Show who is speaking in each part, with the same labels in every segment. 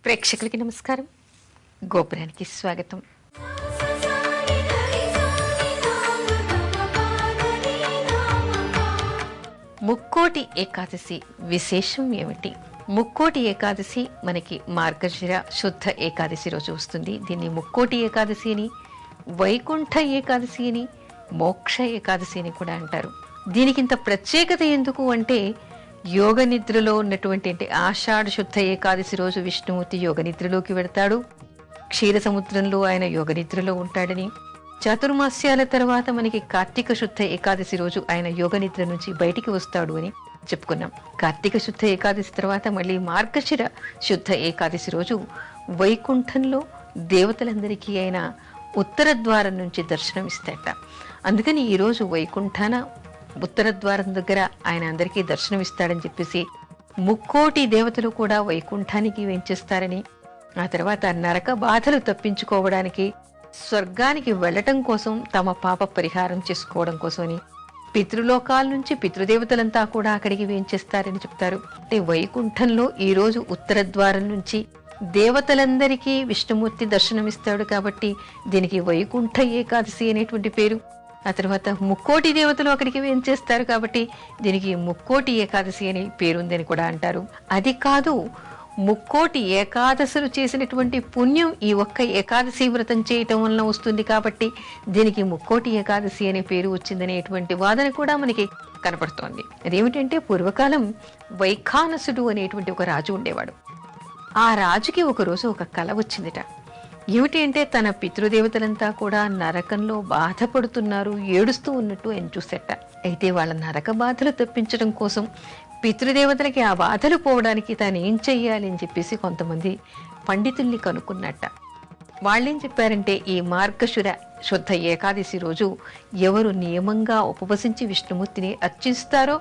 Speaker 1: ప్రేక్షకులకి నమస్కారం. గోపురానికి స్వాగతం. ముక్కోటి ఏకాదశి విశేషం ఏమిటి? ముక్కోటి ఏకాదశి మనకి మార్గశిర శుద్ధ ఏకాదశి రోజు వస్తుంది. దీన్ని ముక్కోటి ఏకాదశి అని, వైకుంఠ ఏకాదశి అని, మోక్ష ఏకాదశి అని కూడా అంటారు. దీనికి ఇంత ప్రత్యేకత ఎందుకు అంటే, యోగ నిద్రలో ఉన్నటువంటి అంటే ఆషాఢ శుద్ధ ఏకాదశి రోజు విష్ణుమూర్తి యోగ నిద్రలోకి వెడతాడు. క్షీర సముద్రంలో ఆయన యోగ నిద్రలో ఉంటాడని, చాతుర్మాస్యాల తర్వాత మనకి కార్తీక శుద్ధ ఏకాదశి రోజు ఆయన యోగ నిద్ర నుంచి బయటికి వస్తాడు అని చెప్పుకున్నాం. కార్తీక శుద్ధ ఏకాదశి తర్వాత మళ్ళీ మార్గశిర శుద్ధ ఏకాదశి రోజు వైకుంఠంలో దేవతలందరికీ ఆయన ఉత్తర ద్వారం నుంచి దర్శనం ఇస్తాడట. అందుకని ఈరోజు వైకుంఠాన ఉత్తర ద్వారం దగ్గర ఆయన అందరికీ దర్శనం ఇస్తాడని చెప్పేసి ముక్కోటి దేవతలు కూడా వైకుంఠానికి వెంచేస్తారని, ఆ తర్వాత నరక బాధలు తప్పించుకోవడానికి స్వర్గానికి వెళ్లటం కోసం, తమ పాప పరిహారం చేసుకోవడం కోసమని పితృలోకాల నుంచి పితృదేవతలంతా కూడా అక్కడికి వేంచేస్తారని చెప్తారు. అంటే వైకుంఠంలో ఈ రోజు ఉత్తర ద్వారం నుంచి దేవతలందరికీ విష్ణుమూర్తి దర్శనమిస్తాడు కాబట్టి దీనికి వైకుంఠ ఏకాదశి అనేటువంటి పేరు. ఆ తర్వాత ముక్కోటి దేవతలు అక్కడికి వేంచేస్తారు కాబట్టి దీనికి ముక్కోటి ఏకాదశి అనే పేరుందని కూడా అంటారు. అది కాదు, ముక్కోటి ఏకాదశులు చేసినటువంటి పుణ్యం ఈ ఒక్క ఏకాదశి వ్రతం చేయటం వలన వస్తుంది కాబట్టి దీనికి ముక్కోటి ఏకాదశి అనే పేరు వచ్చిందనేటువంటి వాదన కూడా మనకి కనపడుతోంది. అదేమిటంటే, పూర్వకాలం వైఖానసుడు అనేటువంటి ఒక రాజు ఉండేవాడు. ఆ రాజుకి ఒకరోజు ఒక కల వచ్చిందిట. ఏమిటి అంటే, తన పితృదేవతలంతా కూడా నరకంలో బాధపడుతున్నారు, ఏడుస్తూ ఉన్నట్టు ఆయన చూసేట. అయితే వాళ్ళ నరక బాధలు తప్పించడం కోసం, పితృదేవతలకి ఆ బాధలు పోవడానికి తాను ఏం చెయ్యాలి అని చెప్పేసి కొంతమంది పండితుల్ని కనుక్కున్నట్ట. వాళ్ళేం చెప్పారంటే, ఈ మార్గశిర శుద్ధ ఏకాదశి రోజు ఎవరు నియమంగా ఉపవసించి విష్ణుమూర్తిని అర్చిస్తారో,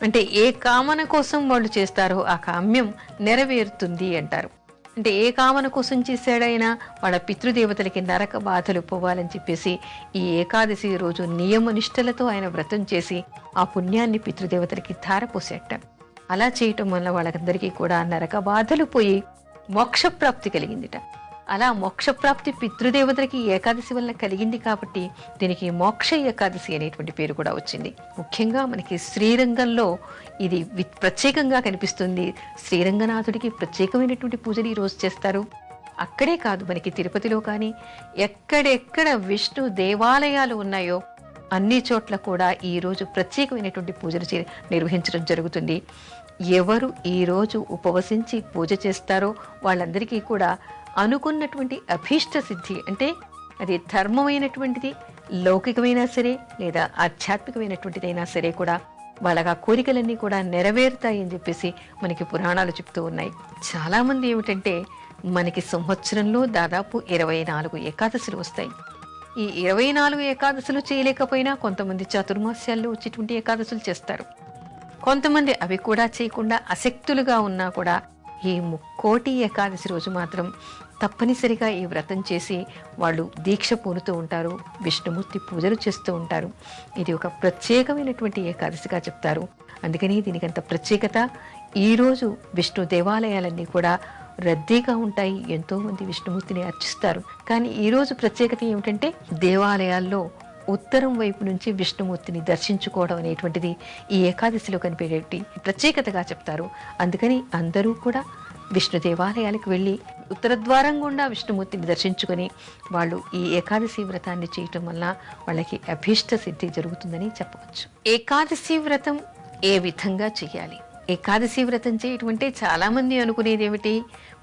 Speaker 1: అంటే ఏ కామన కోసం వాళ్ళు చేస్తారో ఆ కామ్యం నెరవేరుతుంది అంటారు. అంటే ఏ కామన కోసం చేశాడైనా వాళ్ళ పితృదేవతలకి నరక బాధలు పోవాలని చెప్పేసి ఈ ఏకాదశి రోజు నియమనిష్టలతో ఆయన వ్రతం చేసి ఆ పుణ్యాన్ని పితృదేవతలకి ధారపోసేట. అలా చేయటం వల్ల వాళ్ళకందరికీ కూడా నరక బాధలు పోయి మోక్షప్రాప్తి కలిగిందిట. అలా మోక్షప్రాప్తి పితృదేవతలకి ఏకాదశి వల్ల కలిగింది కాబట్టి దీనికి మోక్ష ఏకాదశి అనేటువంటి పేరు కూడా వచ్చింది. ముఖ్యంగా మనకి శ్రీరంగంలో ఇది ప్రత్యేకంగా కనిపిస్తుంది. శ్రీరంగనాథుడికి ప్రత్యేకమైనటువంటి పూజలు ఈ రోజు చేస్తారు. అక్కడే కాదు, మనకి తిరుపతిలో కానీ ఎక్కడెక్కడ విష్ణు దేవాలయాలు ఉన్నాయో అన్ని చోట్ల కూడా ఈ రోజు ప్రత్యేకమైనటువంటి పూజలు నిర్వహించడం జరుగుతుంది. ఎవరు ఈ రోజు ఉపవసించి పూజ చేస్తారో వాళ్ళందరికీ కూడా అనుకున్నటువంటి అభీష్ట సిద్ధి, అంటే అది ధర్మమైనటువంటిది, లౌకికమైనా సరే లేదా ఆధ్యాత్మికమైనటువంటిదైనా సరే కూడా వాళ్ళగా కోరికలన్నీ కూడా నెరవేరుతాయి అని చెప్పేసి మనకి పురాణాలు చెప్తూ ఉన్నాయి. చాలా మంది ఏమిటంటే, మనకి సంవత్సరంలో దాదాపు 24 ఏకాదశులు వస్తాయి. ఈ 24 ఏకాదశులు చేయలేకపోయినా కొంతమంది చతుర్మాస్యాల్లో వచ్చేటువంటి ఏకాదశులు చేస్తారు. కొంతమంది అవి కూడా చేయకుండా అశక్తులుగా ఉన్నా కూడా ఈ ముక్కోటి ఏకాదశి రోజు మాత్రం తప్పనిసరిగా ఈ వ్రతం చేసి వాళ్ళు దీక్ష పూనుతూ ఉంటారు, విష్ణుమూర్తి పూజలు చేస్తూ ఉంటారు. ఇది ఒక ప్రత్యేకమైనటువంటి ఏకాదశిగా చెప్తారు. అందుకని దీనికి అంత ప్రత్యేకత. ఈరోజు విష్ణు దేవాలయాలన్నీ కూడా రద్దీగా ఉంటాయి, ఎంతో మంది విష్ణుమూర్తిని అర్చిస్తారు. కానీ ఈరోజు ప్రత్యేకత ఏమిటంటే, దేవాలయాల్లో ఉత్తరం వైపు నుంచి విష్ణుమూర్తిని దర్శించుకోవడం అనేటువంటిది ఈ ఏకాదశిలో కనిపించేటి ప్రత్యేకతగా చెప్తారు. అందుకని అందరూ కూడా విష్ణు దేవాలయాలకు వెళ్ళి ఉత్తర ద్వారం గుండా విష్ణుమూర్తిని దర్శించుకొని వాళ్ళు ఈ ఏకాదశి వ్రతాన్ని చేయటం వల్ల వాళ్ళకి అభీష్ట సిద్ధి జరుగుతుందని చెప్పవచ్చు. ఏకాదశి వ్రతం ఏ విధంగా చేయాలి? ఏకాదశి వ్రతం చేయటం అంటే చాలా మంది అనుకునేది ఏమిటి,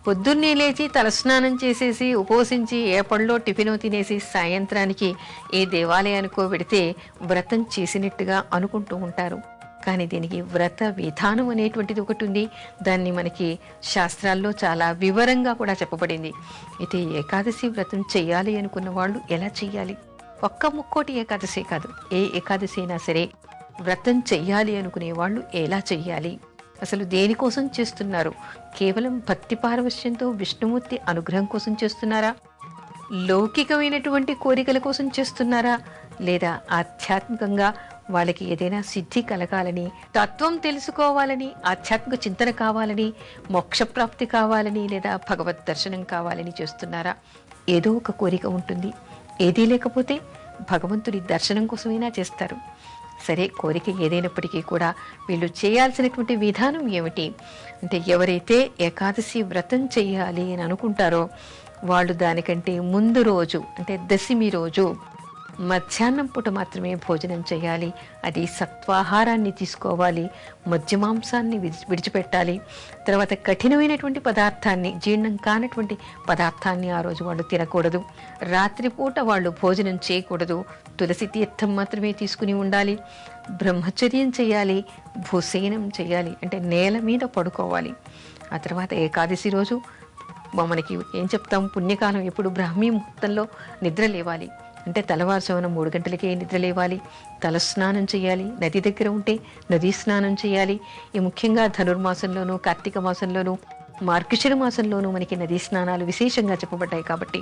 Speaker 1: పొద్దున్నే లేచి తలస్నానం చేసేసి ఉపవసించి ఏ పళ్ళో టిఫినో తినేసి సాయంత్రానికి ఏ దేవాలయానికో వెడితే వ్రతం చేసినట్టుగా అనుకుంటూ ఉంటారు. కానీ దీనికి వ్రత విధానం అనేటువంటిది ఒకటి ఉంది. దాన్ని మనకి శాస్త్రాల్లో చాలా వివరంగా కూడా చెప్పబడింది. అయితే ఏకాదశి వ్రతం చెయ్యాలి అనుకున్న వాళ్ళు ఎలా చెయ్యాలి? ఒక్క ముక్కోటి ఏకాదశి కాదు, ఏ ఏకాదశి అయినా సరే వ్రతం చెయ్యాలి అనుకునే వాళ్ళు ఎలా చెయ్యాలి, అసలు దేనికోసం చేస్తున్నారు? కేవలం భక్తి పారవశ్యంతో విష్ణుమూర్తి అనుగ్రహం కోసం చేస్తున్నారా, లౌకికమైనటువంటి కోరికల కోసం చేస్తున్నారా, లేదా ఆధ్యాత్మికంగా వాళ్ళకి ఏదైనా సిద్ధి కలగాలని, తత్వం తెలుసుకోవాలని, ఆధ్యాత్మిక చింతన కావాలని, మోక్షప్రాప్తి కావాలని, లేదా భగవద్ దర్శనం కావాలని చేస్తున్నారా? ఏదో ఒక కోరిక ఉంటుంది. ఏదీ లేకపోతే భగవంతుడి దర్శనం కోసమైనా చేస్తారు. సరే, కోరిక ఏదైనప్పటికీ కూడా వీళ్ళు చేయాల్సినటువంటి విధానం ఏమిటి అంటే, ఎవరైతే ఏకాదశి వ్రతం చేయాలి అని అనుకుంటారో వాళ్ళు దానికంటే ముందు రోజు అంటే దశమి రోజు మధ్యాహ్నం పూట మాత్రమే భోజనం చేయాలి. అది సత్వాహారాన్ని తీసుకోవాలి, మద్యమాంసాన్ని విడిచిపెట్టాలి. తర్వాత కఠినమైనటువంటి పదార్థాన్ని, జీర్ణం కానటువంటి పదార్థాన్ని ఆ రోజు వాళ్ళు తినకూడదు. రాత్రిపూట వాళ్ళు భోజనం చేయకూడదు. తులసి తీర్థం మాత్రమే తీసుకుని ఉండాలి. బ్రహ్మచర్యం చేయాలి, భూసేనం చేయాలి అంటే నేల మీద పడుకోవాలి. ఆ తర్వాత ఏకాదశి రోజు మనకి ఏం చెప్తాం, పుణ్యకాలం ఎప్పుడు బ్రాహ్మీ ముహూర్తంలో నిద్ర లేవాలి. అంటే తెల్లవారుజామున 3 గంటలకే నిద్ర లేవాలి, తల స్నానం చేయాలి, నది దగ్గర ఉంటే నదీ స్నానం చేయాలి. ఈ ముఖ్యంగా ధనుర్మాసంలోనూ, కార్తీక మాసంలోనూ, మార్గశిర మాసంలోనూ మనకి నదీ స్నానాలు విశేషంగా చెప్పబడ్డాయి. కాబట్టి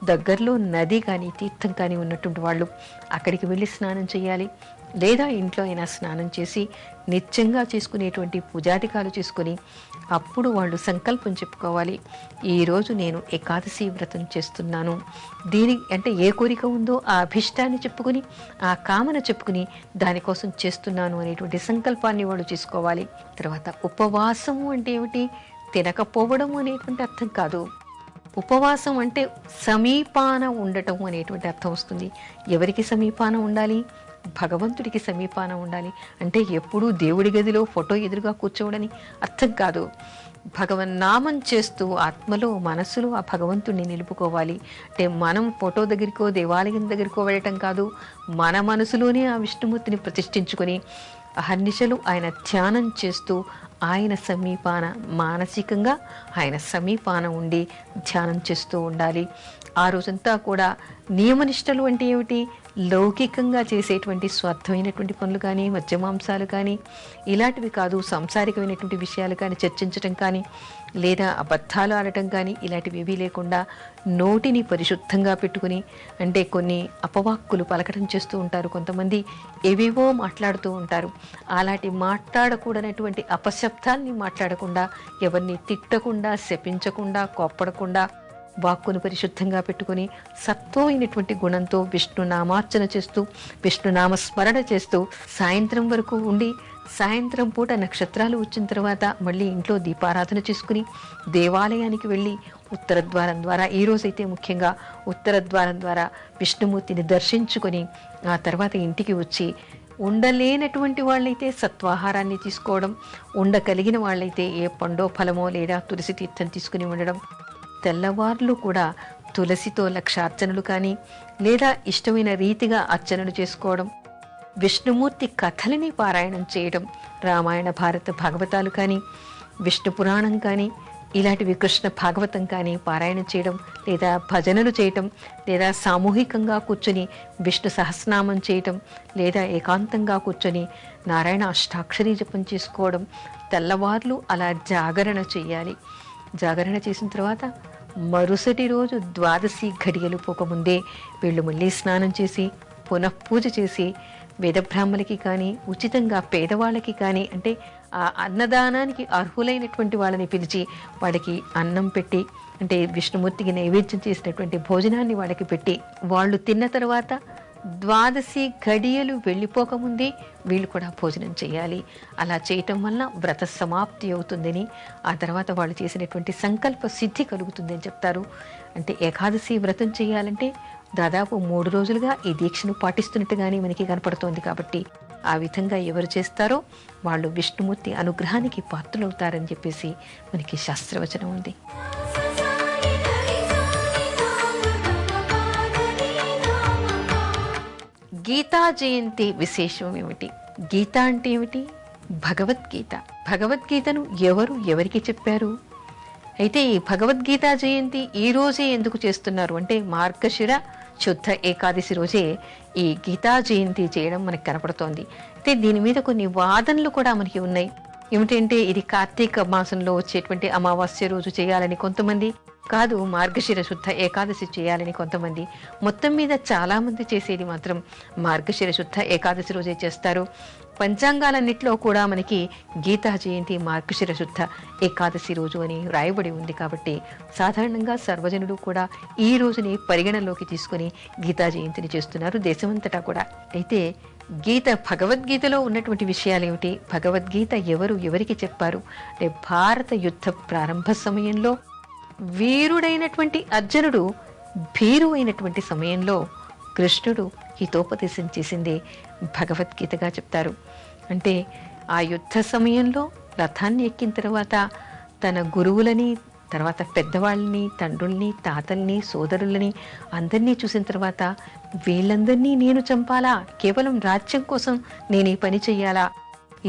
Speaker 1: దగ్గరలో నది కానీ తీర్థం కానీ ఉన్నటువంటి వాళ్ళు అక్కడికి వెళ్ళి స్నానం చేయాలి. లేదా ఇంట్లో అయినా స్నానం చేసి నిత్యంగా చేసుకునేటువంటి పూజాధికాలు చేసుకుని అప్పుడు వాళ్ళు సంకల్పం చెప్పుకోవాలి. ఈరోజు నేను ఏకాదశి వ్రతం చేస్తున్నాను, దీని అంటే ఏ కోరిక ఉందో ఆ అభిష్టాన్ని చెప్పుకుని, ఆ కామన చెప్పుకుని దానికోసం చేస్తున్నాను అనేటువంటి సంకల్పాన్ని వాళ్ళు చేసుకోవాలి. తర్వాత ఉపవాసము అంటే ఏమిటి? తినకపోవడం అనేటువంటి అర్థం కాదు. ఉపవాసం అంటే సమీపాన ఉండటం అనేటువంటి అర్థం వస్తుంది. ఎవరికి సమీపాన ఉండాలి? భగవంతుడికి సమీపాన ఉండాలి. అంటే ఎప్పుడూ దేవుడి గదిలో ఫోటో ఎదురుగా కూర్చోవడని అర్థం కాదు. భగవన్నామం చేస్తూ ఆత్మలో, మనస్సులో ఆ భగవంతుడిని నిలుపుకోవాలి. అంటే మనం ఫోటో దగ్గరికో దేవాలయం దగ్గరికో వెళ్ళటం కాదు, మన మనసులోనే ఆ విష్ణుమూర్తిని ప్రతిష్ఠించుకొని అహర్నిశలు ఆయన ధ్యానం చేస్తూ ఆయన సమీపాన, మానసికంగా ఆయన సమీపాన ఉండి ధ్యానం చేస్తూ ఉండాలి. ఆ రోజంతా కూడా నియమనిష్టలు అంటే ఏమిటి? లౌకికంగా చేసేటువంటి స్వార్థమైనటువంటి పనులు కానీ, మద్యమాంసాలు కానీ ఇలాంటివి కాదు. సాంసారికమైనటువంటి విషయాలు కానీ చర్చించటం కానీ, లేదా అబద్ధాలు ఆడటం కానీ ఇలాంటివి ఏవీ లేకుండా నోటిని పరిశుద్ధంగా పెట్టుకుని, అంటే కొన్ని అపవాక్కులు పలకటం చేస్తూ ఉంటారు కొంతమంది, ఏవేవో మాట్లాడుతూ ఉంటారు. అలాంటి మాట్లాడకూడనటువంటి అపశబ్దాల్ని మాట్లాడకుండా, ఎవరిని తిట్టకుండా, శపించకుండా, కోప్పడకుండా వాక్కును పరిశుద్ధంగా పెట్టుకుని సత్వమైనటువంటి గుణంతో విష్ణునామార్చన చేస్తూ, విష్ణునామస్మరణ చేస్తూ సాయంత్రం వరకు ఉండి, సాయంత్రం పూట నక్షత్రాలు వచ్చిన తర్వాత మళ్ళీ ఇంట్లో దీపారాధన చేసుకుని దేవాలయానికి వెళ్ళి ఉత్తర ద్వారం ద్వారా, ఈరోజైతే ముఖ్యంగా ఉత్తర ద్వారం ద్వారా విష్ణుమూర్తిని దర్శించుకొని ఆ తర్వాత ఇంటికి వచ్చి, ఉండలేనటువంటి వాళ్ళైతే సత్వాహారాన్ని తీసుకోవడం, ఉండగలిగిన వాళ్ళైతే ఏ పండో ఫలమో లేదా తులసి తీర్థం తీసుకుని ఉండడం. తెల్లవార్లు కూడా తులసితో 1,00,000 అర్చనలు కానీ, లేదా ఇష్టమైన రీతిగా అర్చనలు చేసుకోవడం, విష్ణుమూర్తి కథలని పారాయణం చేయడం, రామాయణ భారత భాగవతాలు కానీ, విష్ణు పురాణం కానీ, ఇలాంటివి కృష్ణ భాగవతం కానీ పారాయణం చేయడం, లేదా భజనలు చేయటం, లేదా సామూహికంగా కూర్చొని విష్ణు సహస్రనామం చేయటం, లేదా ఏకాంతంగా కూర్చొని నారాయణ అష్టాక్షరీ జపం చేసుకోవడం. తెల్లవార్లు అలా జాగరణ చేయాలి. జాగరణ చేసిన తర్వాత మరుసటి రోజు ద్వాదశి ఘడియలు పోకముందే వీళ్ళు మళ్ళీ స్నానం చేసి పునఃపూజ చేసి వేదబ్రాహ్మలకి కానీ, ఉచితంగా పేదవాళ్ళకి కానీ, అంటే ఆ అన్నదానానికి అర్హులైనటువంటి వాళ్ళని పిలిచి వాళ్ళకి అన్నం పెట్టి, అంటే విష్ణుమూర్తికి నైవేద్యం చేసినటువంటి భోజనాన్ని వాళ్ళకి పెట్టి, వాళ్ళు తిన్న తర్వాత ద్వాదశి ఘడియలు వెళ్ళిపోకముందే వీళ్ళు కూడా భోజనం చేయాలి. అలా చేయటం వల్ల వ్రత సమాప్తి అవుతుందని, ఆ తర్వాత వాళ్ళు చేసినటువంటి సంకల్ప సిద్ధి కలుగుతుంది అని చెప్తారు. అంటే ఏకాదశి వ్రతం చేయాలంటే దాదాపు 3 రోజులుగా ఈ దీక్షను పాటిస్తున్నట్టుగానే మనకి కనపడుతోంది. కాబట్టి ఆ విధంగా ఎవరు చేస్తారో వాళ్ళు విష్ణుమూర్తి అనుగ్రహానికి పాత్రులవుతారని చెప్పేసి మనకి శాస్త్రవచనం ఉంది. గీతా జయంతి విశేషం ఏమిటి? గీత అంటే ఏమిటి? భగవద్గీత. భగవద్గీతను ఎవరికి చెప్పారు? అయితే ఈ భగవద్గీతా జయంతి ఈ రోజే ఎందుకు చేస్తున్నారు అంటే, మార్గశిర శుద్ధ ఏకాదశి రోజే ఈ గీతా జయంతి చేయడం మనకు కనపడుతోంది. అయితే దీని మీద కొన్ని వాదనలు కూడా మనకి ఉన్నాయి. ఏమిటంటే, ఇది కార్తీక మాసంలో వచ్చేటువంటి అమావాస్య రోజు చేయాలని కొంతమంది, కాదు మార్గశిర శుద్ధ ఏకాదశి చేయాలని కొంతమంది. మొత్తం మీద చాలామంది చేసేది మాత్రం మార్గశిర శుద్ధ ఏకాదశి రోజే చేస్తారు. పంచాంగాలన్నింటిలో కూడా మనకి గీతా జయంతి మార్గశిర శుద్ధ ఏకాదశి రోజు అని రాయబడి ఉంది. కాబట్టి సాధారణంగా సర్వజనులు కూడా ఈ రోజుని పరిగణలోకి తీసుకుని గీతా జయంతిని చేస్తున్నారు దేశమంతటా కూడా. అయితే భగవద్గీతలో ఉన్నటువంటి విషయాలు ఏమిటి, భగవద్గీత ఎవరికి చెప్పారు అంటే, భారత యుద్ధ ప్రారంభ సమయంలో వీరుడైనటువంటి అర్జునుడు భీరు అయినటువంటి సమయంలో కృష్ణుడు హితోపదేశం చేసిందే భగవద్గీతగా చెప్తారు. అంటే ఆ యుద్ధ సమయంలో రథాన్ని ఎక్కిన తర్వాత తన గురువులని, తర్వాత పెద్దవాళ్ళని, తండ్రుల్ని, తాతల్ని, సోదరులని అందరినీ చూసిన తర్వాత వీళ్ళందరినీ నేను చంపాలా, కేవలం రాజ్యం కోసం నేను ఈ పని చెయ్యాలా,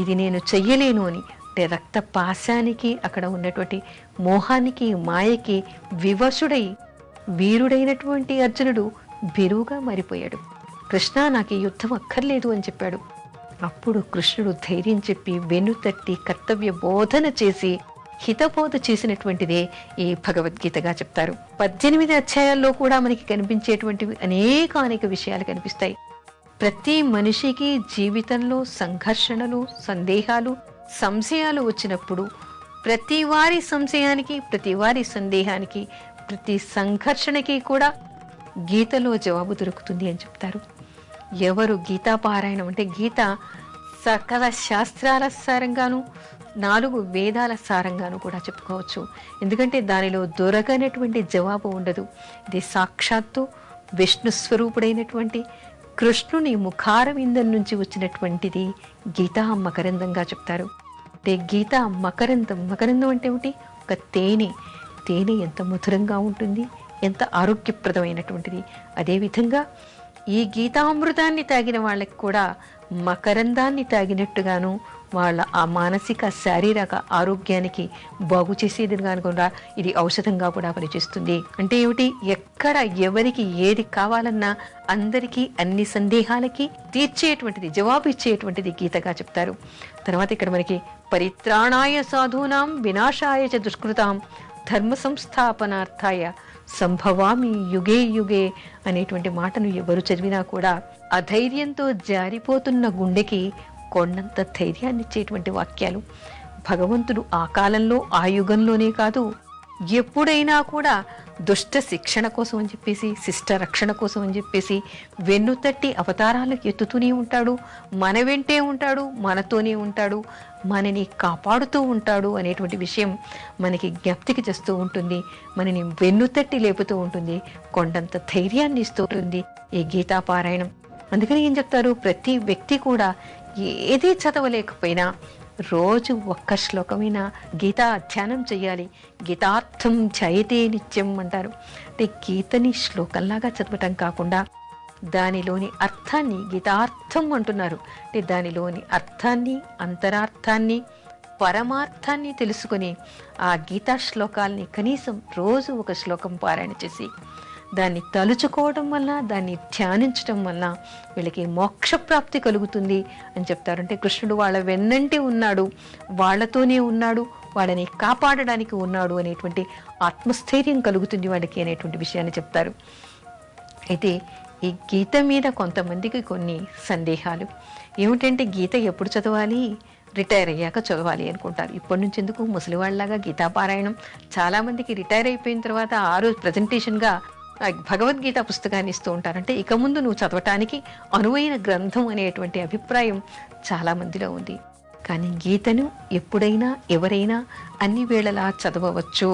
Speaker 1: ఇది నేను చెయ్యలేను అని అంటే రక్త పాశానికి, అక్కడ ఉన్నటువంటి మోహానికి, మాయకి వివశుడై వీరుడైనటువంటి అర్జునుడు బిరువుగా మారిపోయాడు. కృష్ణ నాకు ఈ యుద్ధం అక్కర్లేదు అని చెప్పాడు. అప్పుడు కృష్ణుడు ధైర్యం చెప్పి వెన్నుతట్టి కర్తవ్య బోధన చేసి హితబోధ చేసినటువంటిదే ఈ భగవద్గీతగా చెప్తారు. 18 అధ్యాయాల్లో కూడా మనకి కనిపించేటువంటివి అనేక విషయాలు కనిపిస్తాయి. ప్రతి మనిషికి జీవితంలో సంఘర్షణలు, సందేహాలు, సంశయాలు వచ్చినప్పుడు ప్రతి వారి సంశయానికి, ప్రతి వారి సందేహానికి, ప్రతి సంఘర్షణకి కూడా గీతలో జవాబు దొరుకుతుంది అని చెప్తారు. ఎవరు గీతాపారాయణం అంటే, గీత సకల శాస్త్రాల సారంగాను 4 వేదాల సారంగాను కూడా చెప్పుకోవచ్చు. ఎందుకంటే దానిలో దొరకనటువంటి జవాబు ఉండదు. ఇది సాక్షాత్తు విష్ణు స్వరూపుడైనటువంటి కృష్ణుని ముఖారవిందం నుంచి వచ్చినటువంటిది గీతా మకరందంగా చెప్తారు. అంటే గీతా మకరందం. మకరందం అంటే ఏమిటి? ఒక తేనె. తేనె ఎంత మధురంగా ఉంటుంది, ఎంత ఆరోగ్యప్రదమైనటువంటిది. అదేవిధంగా ఈ గీతామృతాన్ని తాగిన వాళ్ళకి కూడా మకరందాన్ని తాగినట్టుగాను వాళ్ళ ఆ మానసిక, శారీరక ఆరోగ్యానికి బాగు చేసేదిగాను కూడా ఇది ఔషధంగా కూడా పనిచేస్తుంది. అంటే ఏమిటి? ఎక్కడ ఎవరికి ఏది కావాలన్నా అందరికీ అన్ని సందేహాలకి తీర్చేటువంటిది, జవాబు ఇచ్చేటువంటిది గీతగా చెప్తారు. తర్వాత ఇక్కడ మనకి పరిత్రాణాయ సాధూనాం వినాశాయ చ దుష్కృతాం ధర్మ సంస్థాపనార్థాయ సంభవామి యుగే యుగే అనేటువంటి మాటను ఎవరు చదివినా కూడా అధైర్యంతో జారిపోతున్న గుండెకి కొండంత ధైర్యాన్ని ఇచ్చేటువంటి వాక్యాలు. భగవంతుడు ఆ కాలంలో, ఆ యుగంలోనే కాదు, ఎప్పుడైనా కూడా దుష్ట శిక్షణ కోసం అని చెప్పేసి, శిష్ట రక్షణ కోసం అని చెప్పేసి వెన్నుతట్టి అవతారాలు ఎత్తుతూనే ఉంటాడు. మన వెంటే ఉంటాడు, మనతోనే ఉంటాడు, మనని కాపాడుతూ ఉంటాడు అనేటువంటి విషయం మనకి జ్ఞప్తికి చేస్తూ ఉంటుంది. మనని వెన్నుతట్టి లేపుతూ ఉంటుంది, కొండంత ధైర్యాన్ని ఇస్తూ ఉంటుంది ఈ గీతాపారాయణం. అందుకని ఏం చెప్తారు, ప్రతి వ్యక్తి కూడా ఏదీ చదవలేకపోయినా రోజు ఒక్క శ్లోకమైనా గీతా ధ్యానం చెయ్యాలి. గీతార్థం ధ్యాయతే నిత్యం అంటారు. అంటే గీతని శ్లోకంలాగా చదవటం కాకుండా దానిలోని అర్థాన్ని, గీతార్థం అంటున్నారు అంటే దానిలోని అర్థాన్ని, అంతరార్థాన్ని, పరమార్థాన్ని తెలుసుకొని ఆ గీతా శ్లోకాల్ని కనీసం రోజు ఒక శ్లోకం పారాయణ చేసి దాన్ని తలుచుకోవడం వల్ల, దాన్ని ధ్యానించడం వల్ల వీళ్ళకి మోక్షప్రాప్తి కలుగుతుంది అని చెప్తారు. అంటే కృష్ణుడు వాళ్ళ వెన్నంటి ఉన్నాడు, వాళ్ళతోనే ఉన్నాడు, వాళ్ళని కాపాడడానికి ఉన్నాడు అనేటువంటి ఆత్మస్థైర్యం కలుగుతుంది వాళ్ళకి అనేటువంటి విషయాన్ని చెప్తారు. అయితే ఈ గీత మీద కొంతమందికి కొన్ని సందేహాలు. ఏమిటంటే గీత ఎప్పుడు చదవాలి? రిటైర్ అయ్యాక చదవాలి అనుకుంటారు. ఇప్పటి నుంచి ఎందుకు? ముసలివాళ్ళలాగా గీతాపారాయణం. చాలామందికి రిటైర్ అయిపోయిన తర్వాత ఆ రోజు ప్రజెంటేషన్గా భగవద్గీత పుస్తకాన్ని ఇస్తూ ఉంటారు. అంటే ఇక ముందు నువ్వు చదవటానికి అనువైన గ్రంథం అనేటువంటి అభిప్రాయం చాలా మందిలో ఉంది. కానీ గీతను ఎప్పుడైనా, ఎవరైనా, అన్ని వేళలా చదవవచ్చు.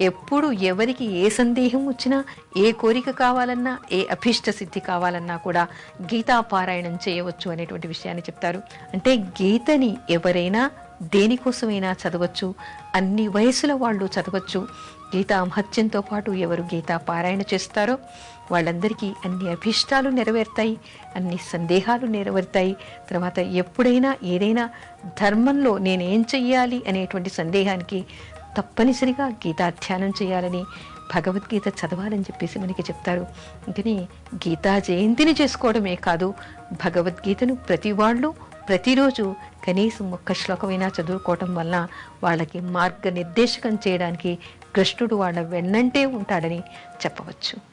Speaker 1: ఎప్పుడు ఎవరికి ఏ సందేహం వచ్చినా, ఏ కోరిక కావాలన్నా, ఏ అభీష్ట సిద్ధి కావాలన్నా కూడా గీతాపారాయణం చేయవచ్చు అనేటువంటి విషయాన్ని చెప్తారు. అంటే గీతని ఎవరైనా దేనికోసమైనా చదవచ్చు, అన్ని వయసుల వాళ్ళు చదవచ్చు. గీతా మహత్యంతో పాటు ఎవరు గీతా పారాయణ చేస్తారో వాళ్ళందరికీ అన్ని అభీష్టాలు నెరవేరుతాయి, అన్ని సందేహాలు నెరవేరుతాయి. తర్వాత ఎప్పుడైనా ఏదైనా ధర్మంలో నేనేం చెయ్యాలి అనేటువంటి సందేహానికి తప్పనిసరిగా గీతాధ్యానం చేయాలని, భగవద్గీత చదవాలని చెప్పేసి మనకి చెప్తారు. అందుకని గీతా జయంతిని చేసుకోవడమే కాదు, భగవద్గీతను ప్రతి వాళ్ళు ప్రతిరోజు కనీసం ఒక్క శ్లోకమైనా చదువుకోవటం వల్ల వాళ్ళకి మార్గనిర్దేశకం చేయడానికి కృష్ణుడు వాళ్ళ వెన్నంటే ఉంటాడని చెప్పవచ్చు.